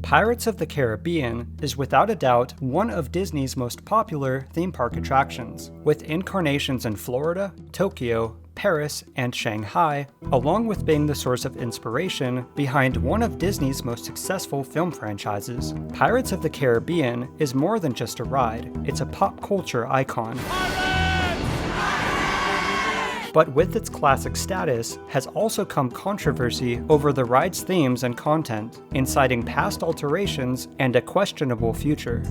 Pirates of the Caribbean is without a doubt one of Disney's most popular theme park attractions, with incarnations in Florida, Tokyo, Paris, and Shanghai, along with being the source of inspiration behind one of Disney's most successful film franchises. Pirates of the Caribbean is more than just a ride, it's a pop culture icon. But with its classic status has also come controversy over the ride's themes and content, inciting past alterations and a questionable future.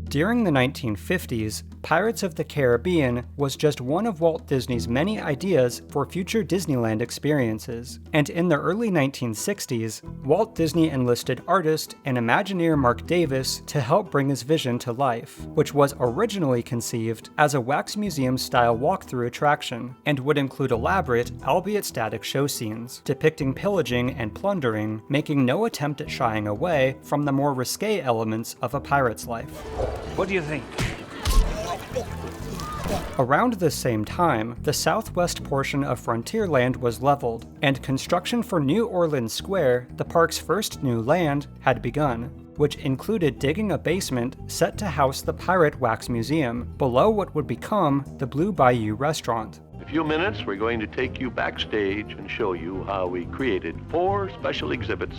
During the 1950s, Pirates of the Caribbean was just one of Walt Disney's many ideas for future Disneyland experiences, and in the early 1960s, Walt Disney enlisted artist and Imagineer Mark Davis to help bring his vision to life, which was originally conceived as a wax museum-style walkthrough attraction, and would include elaborate, albeit static show scenes, depicting pillaging and plundering, making no attempt at shying away from the more risque elements of a pirate's life. What do you think? Around this same time, the southwest portion of Frontierland was leveled, and construction for New Orleans Square, the park's first new land, had begun, which included digging a basement set to house the Pirate Wax Museum, below what would become the Blue Bayou Restaurant. In a few minutes, we're going to take you backstage and show you how we created 4 special exhibits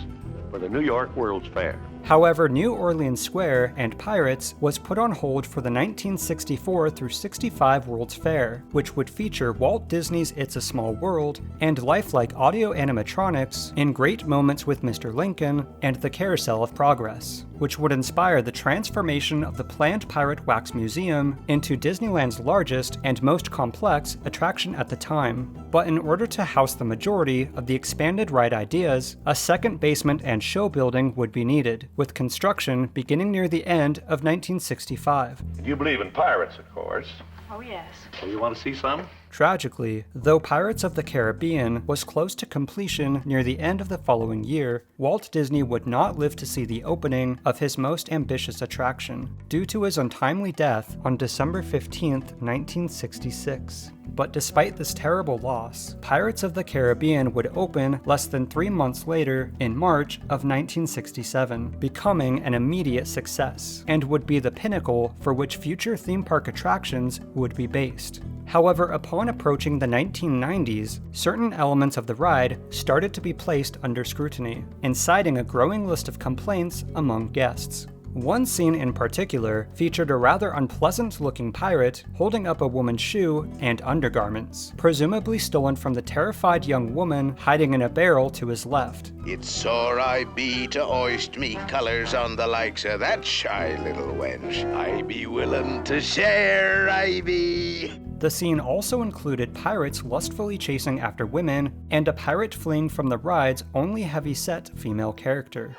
for the New York World's Fair. However, New Orleans Square and Pirates was put on hold for the 1964 through 65 World's Fair, which would feature Walt Disney's It's a Small World and lifelike audio animatronics in Great Moments with Mr. Lincoln and the Carousel of Progress, which would inspire the transformation of the planned Pirate Wax Museum into Disneyland's largest and most complex attraction at the time. But in order to house the majority of the expanded ride ideas, a second basement and show building would be needed, with construction beginning near the end of 1965. You believe in pirates, of course. Oh, yes. So you want to see some? Tragically, though Pirates of the Caribbean was close to completion near the end of the following year, Walt Disney would not live to see the opening of his most ambitious attraction, due to his untimely death on December 15, 1966. But despite this terrible loss, Pirates of the Caribbean would open less than 3 months later in March of 1967, becoming an immediate success, and would be the pinnacle for which future theme park attractions would be based. However, upon approaching the 1990s, certain elements of the ride started to be placed under scrutiny, inciting a growing list of complaints among guests. One scene in particular featured a rather unpleasant-looking pirate holding up a woman's shoe and undergarments, presumably stolen from the terrified young woman hiding in a barrel to his left. It's sore I be to hoist me colours on the likes of that shy little wench. I be willing to share, I be. The scene also included pirates lustfully chasing after women, and a pirate fleeing from the ride's only heavy-set female character.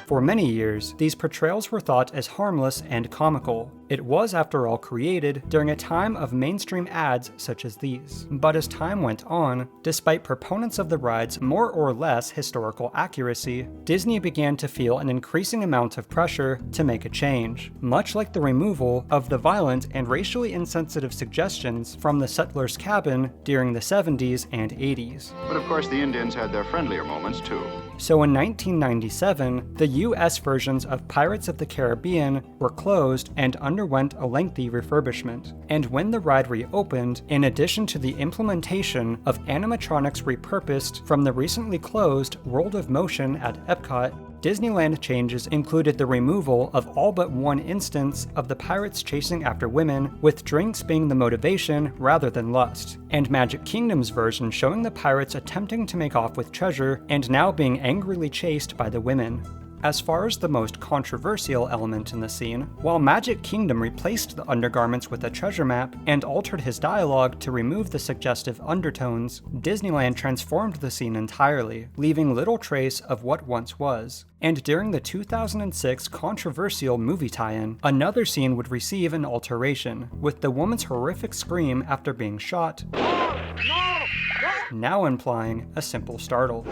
For many years, these portrayals were thought as harmless and comical. It was, after all, created during a time of mainstream ads such as these. But as time went on, despite proponents of the ride's more or less historical accuracy, Disney began to feel an increasing amount of pressure to make a change, much like the removal of the violent and racially insensitive suggestions from the settler's cabin during the 70s and 80s. But of course the Indians had their friendlier moments too. So in 1997, the US versions of Pirates of the Caribbean were closed and underwent a lengthy refurbishment. And when the ride reopened, in addition to the implementation of animatronics repurposed from the recently closed World of Motion at Epcot, Disneyland changes included the removal of all but one instance of the pirates chasing after women, with drinks being the motivation rather than lust, and Magic Kingdom's version showing the pirates attempting to make off with treasure and now being angrily chased by the women. As far as the most controversial element in the scene, while Magic Kingdom replaced the undergarments with a treasure map and altered his dialogue to remove the suggestive undertones, Disneyland transformed the scene entirely, leaving little trace of what once was. And during the 2006 controversial movie tie-in, another scene would receive an alteration, with the woman's horrific scream after being shot now implying a simple startle.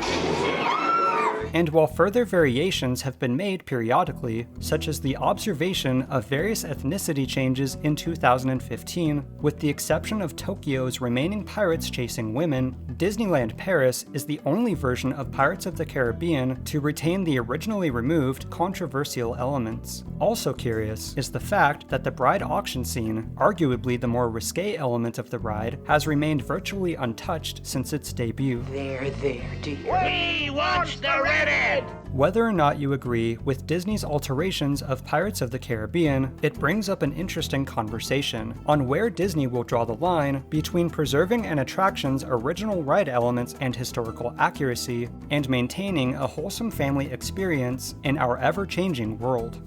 And while further variations have been made periodically, such as the observation of various ethnicity changes in 2015, with the exception of Tokyo's remaining pirates chasing women, Disneyland Paris is the only version of Pirates of the Caribbean to retain the originally removed controversial elements. Also curious is the fact that the bride auction scene, arguably the more risque element of the ride, has remained virtually untouched since its debut. There, dear. We watch the Reddit! Whether or not you agree with Disney's alterations of Pirates of the Caribbean, it brings up an interesting conversation on where Disney will draw the line between preserving an attraction's original ride elements and historical accuracy, and maintaining a wholesome family experience in our ever-changing world.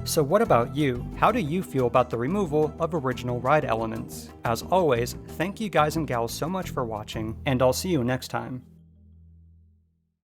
So what about you? How do you feel about the removal of original ride elements? As always, thank you guys and gals so much for watching, and I'll see you next time.